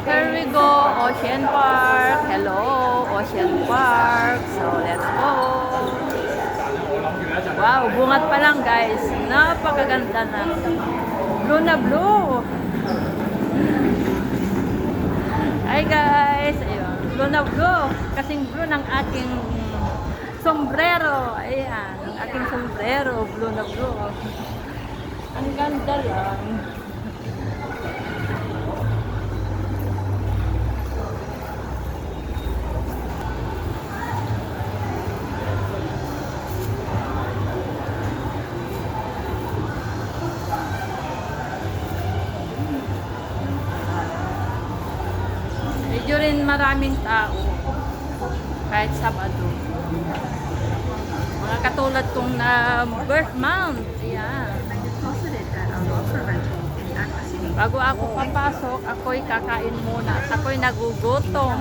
Here we go, Ocean Park. Hello, Ocean Park. So, let's go. Wow, bungat pa lang guys. Napakaganda na. Blue na blue. Hi guys. Ayun, blue na blue. Kasing blue ng aking sombrero. Ayan, ang aking sombrero. Blue na blue. Ang ganda lang. Medyo rin maraming tao. Kahit Sabado. Mga katulad kong na birth month. Ayan. Bago ako papasok, ako'y kakain muna at ako'y nagugutom.